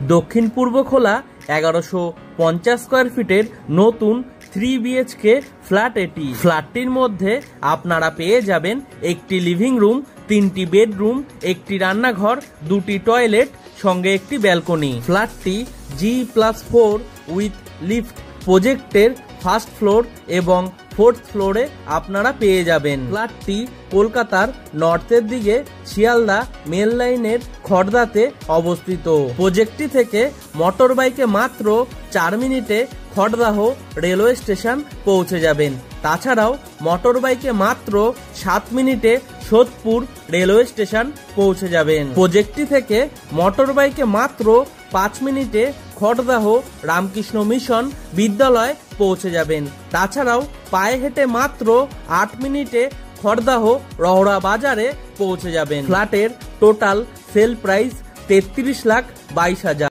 দক্ষিণ পূর্ব খোলা 1150 স্কোয়ার ফিটের নতুন 3 BHK ফ্ল্যাট এটি। ফ্ল্যাটটির মধ্যে আপনারা পেয়ে যাবেন একটি লিভিং রুম, 3টি বেডরুম, একটি রান্নাঘর, 2টি টয়লেট, সঙ্গে একটি ব্যালকনি। ফ্ল্যাটটি G+4 উইথ লিফট প্রজেক্টের ফার্স্ট ফ্লোর এবং 4th ফ্লোরে আপনারা পেয়ে যাবেন। ফ্ল্যাটটি কলকাতার নর্থের দিকে শিয়ালদা মেল লাইনের খড়দাতে অবস্থিত। প্রজেক্টটি থেকে মোটর বাইকে মাত্র 4 মিনিটে খড়দাহ রেলওয়ে স্টেশন পৌঁছে যাবেন। তাছাড়াও মোটর বাইকে মাত্র 7 মিনিটে সোদপুর রেলওয়ে স্টেশন পৌঁছে যাবেন। প্রজেক্টটি থেকে মোটর বাইকে মাত্র 5 মিনিটে খড়দাহ রামকৃষ্ণ মিশন বিদ্যালয় পৌঁছে যাবেন। তাছাড়াও পায়ে হেঁটে মাত্র 8 মিনিটে খড়দাহ রওড়া বাজারে পৌঁছে যাবেন। ফ্ল্যাটের টোটাল সেল প্রাইস 33,22,000।